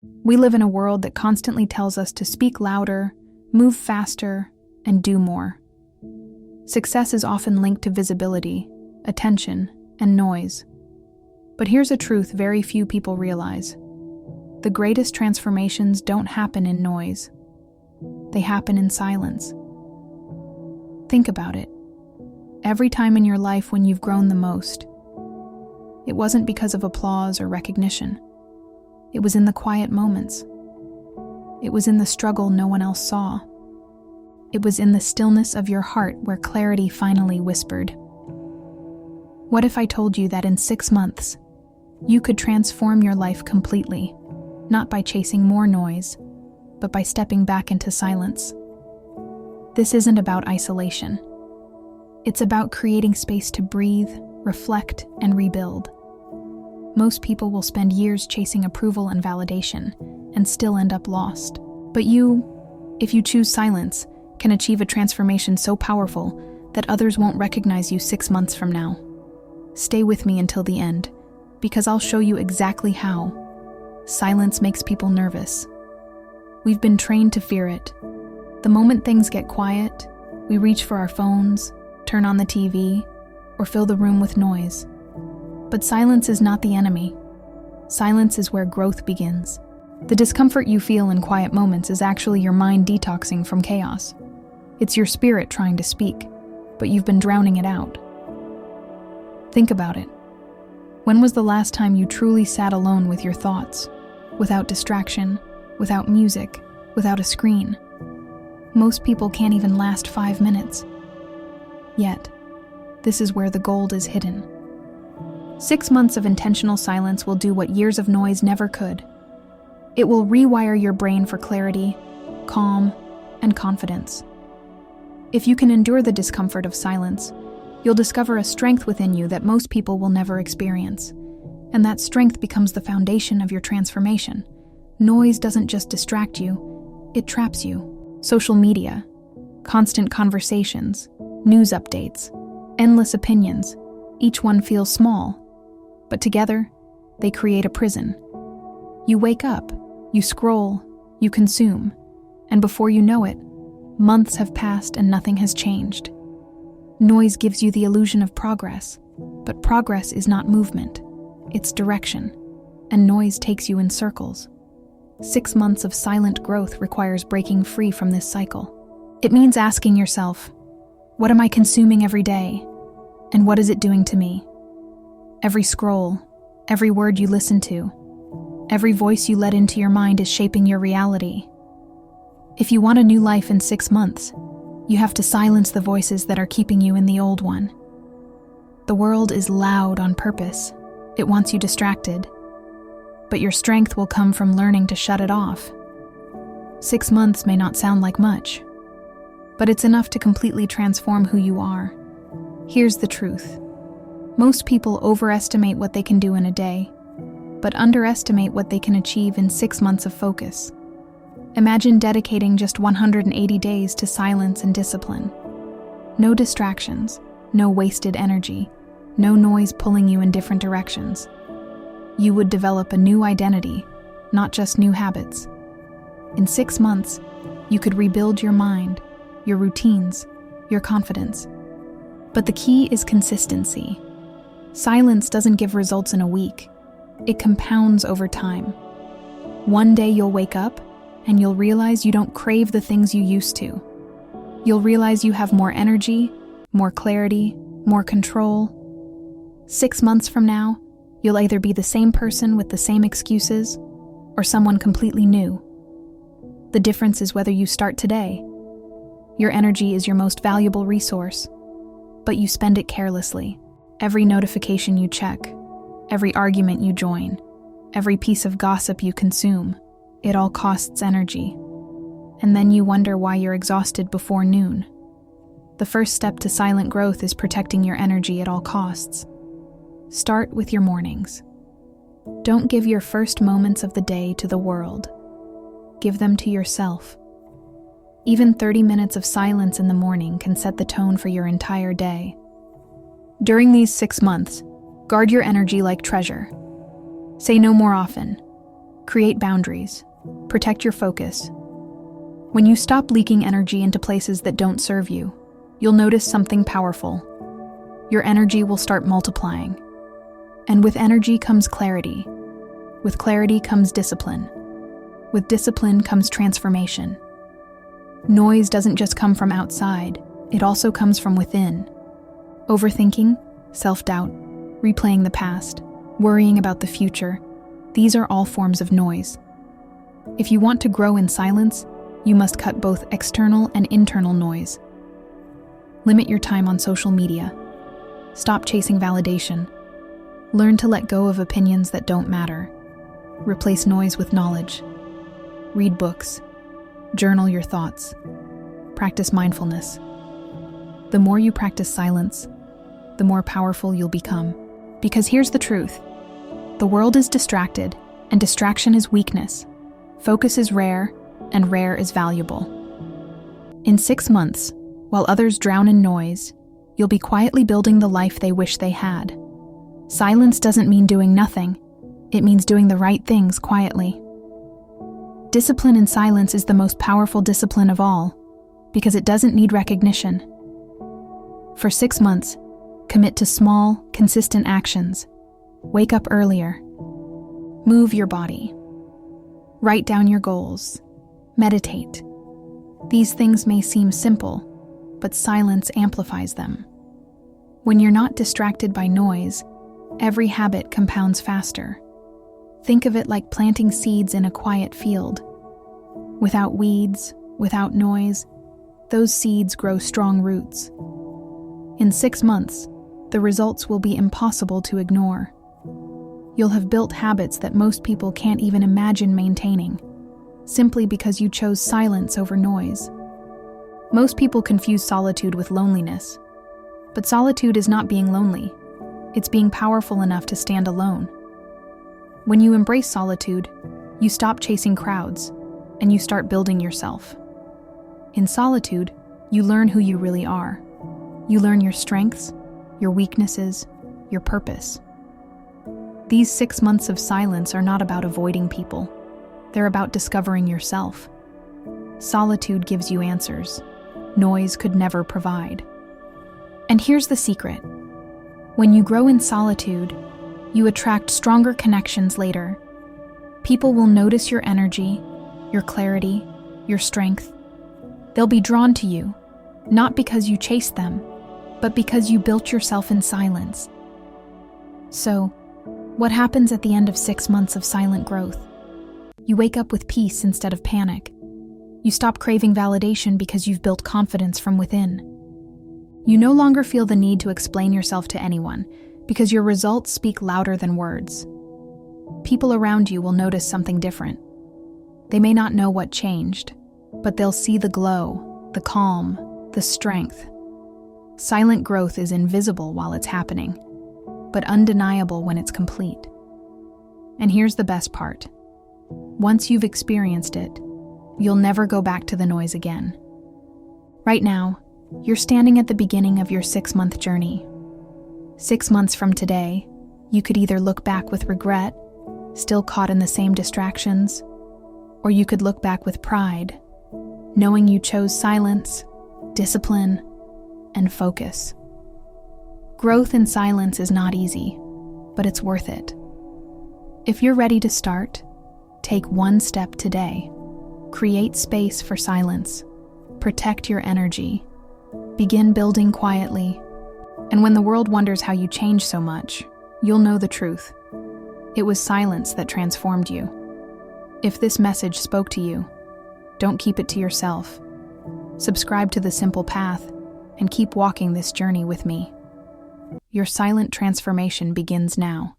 We live in a world that constantly tells us to speak louder, move faster, and do more. Success is often linked to visibility, attention, and noise. But here's a truth very few people realize. The greatest transformations don't happen in noise. They happen in silence. Think about it. Every time in your life when you've grown the most, it wasn't because of applause or recognition. It was in the quiet moments. It was in the struggle no one else saw. It was in the stillness of your heart where clarity finally whispered. What if I told you that in 6 months, you could transform your life completely, not by chasing more noise, but by stepping back into silence? This isn't about isolation. It's about creating space to breathe, reflect, and rebuild. Most people will spend years chasing approval and validation, and still end up lost. But you, if you choose silence, can achieve a transformation so powerful that others won't recognize you 6 months from now. Stay with me until the end, because I'll show you exactly how. Silence makes people nervous. We've been trained to fear it. The moment things get quiet, we reach for our phones, turn on the TV, or fill the room with noise. But silence is not the enemy. Silence is where growth begins. The discomfort you feel in quiet moments is actually your mind detoxing from chaos. It's your spirit trying to speak, but you've been drowning it out. Think about it. When was the last time you truly sat alone with your thoughts, without distraction, without music, without a screen? Most people can't even last 5 minutes. Yet, this is where the gold is hidden. 6 months of intentional silence will do what years of noise never could. It will rewire your brain for clarity, calm, and confidence. If you can endure the discomfort of silence, you'll discover a strength within you that most people will never experience. And that strength becomes the foundation of your transformation. Noise doesn't just distract you, it traps you. Social media, constant conversations, news updates, endless opinions, each one feels small, but together, they create a prison. You wake up, you scroll, you consume, and before you know it, months have passed and nothing has changed. Noise gives you the illusion of progress, but progress is not movement, it's direction, and noise takes you in circles. 6 months of silent growth requires breaking free from this cycle. It means asking yourself, what am I consuming every day? And what is it doing to me? Every scroll, every word you listen to, every voice you let into your mind is shaping your reality. If you want a new life in 6 months, you have to silence the voices that are keeping you in the old one. The world is loud on purpose. It wants you distracted. But your strength will come from learning to shut it off. 6 months may not sound like much, but it's enough to completely transform who you are. Here's the truth. Most people overestimate what they can do in a day, but underestimate what they can achieve in 6 months of focus. Imagine dedicating just 180 days to silence and discipline. No distractions, no wasted energy, no noise pulling you in different directions. You would develop a new identity, not just new habits. In 6 months, you could rebuild your mind, your routines, your confidence. But the key is consistency. Silence doesn't give results in a week. It compounds over time. One day you'll wake up and you'll realize you don't crave the things you used to. You'll realize you have more energy, more clarity, more control. 6 months from now, you'll either be the same person with the same excuses or someone completely new. The difference is whether you start today. Your energy is your most valuable resource, but you spend it carelessly. Every notification you check, every argument you join, every piece of gossip you consume, it all costs energy. And then you wonder why you're exhausted before noon. The first step to silent growth is protecting your energy at all costs. Start with your mornings. Don't give your first moments of the day to the world. Give them to yourself. Even 30 minutes of silence in the morning can set the tone for your entire day. During these 6 months, guard your energy like treasure. Say no more often. Create boundaries. Protect your focus. When you stop leaking energy into places that don't serve you, you'll notice something powerful. Your energy will start multiplying. And with energy comes clarity. With clarity comes discipline. With discipline comes transformation. Noise doesn't just come from outside, it also comes from within. Overthinking, self-doubt, replaying the past, worrying about the future, these are all forms of noise. If you want to grow in silence, you must cut both external and internal noise. Limit your time on social media. Stop chasing validation. Learn to let go of opinions that don't matter. Replace noise with knowledge. Read books. Journal your thoughts. Practice mindfulness. The more you practice silence, the more powerful you'll become. Because here's the truth. The world is distracted, and distraction is weakness. Focus is rare, and rare is valuable. In 6 months, while others drown in noise, you'll be quietly building the life they wish they had. Silence doesn't mean doing nothing. It means doing the right things quietly. Discipline in silence is the most powerful discipline of all, because it doesn't need recognition. For 6 months, commit to small, consistent actions. Wake up earlier. Move your body. Write down your goals. Meditate. These things may seem simple, but silence amplifies them. When you're not distracted by noise, every habit compounds faster. Think of it like planting seeds in a quiet field. Without weeds, without noise, those seeds grow strong roots. In 6 months, the results will be impossible to ignore. You'll have built habits that most people can't even imagine maintaining, simply because you chose silence over noise. Most people confuse solitude with loneliness, but solitude is not being lonely. It's being powerful enough to stand alone. When you embrace solitude, you stop chasing crowds, and you start building yourself. In solitude, you learn who you really are. You learn your strengths, your weaknesses, your purpose. These 6 months of silence are not about avoiding people. They're about discovering yourself. Solitude gives you answers. Noise could never provide. And here's the secret. When you grow in solitude, you attract stronger connections later. People will notice your energy, your clarity, your strength. They'll be drawn to you, not because you chased them, but because you built yourself in silence. So, what happens at the end of 6 months of silent growth? You wake up with peace instead of panic. You stop craving validation because you've built confidence from within. You no longer feel the need to explain yourself to anyone because your results speak louder than words. People around you will notice something different. They may not know what changed, but they'll see the glow, the calm, the strength. Silent growth is invisible while it's happening, but undeniable when it's complete. And here's the best part. Once you've experienced it, you'll never go back to the noise again. Right now, you're standing at the beginning of your 6-month journey. 6 months from today, you could either look back with regret, still caught in the same distractions, or you could look back with pride, knowing you chose silence, discipline, and focus. Growth in silence is not easy, but it's worth it. If you're ready to start, take one step today. Create space for silence. Protect your energy. Begin building quietly. And when the world wonders how you changed so much, you'll know the truth. It was silence that transformed you. If this message spoke to you, don't keep it to yourself. Subscribe to The Simple Path and keep walking this journey with me. Your silent transformation begins now.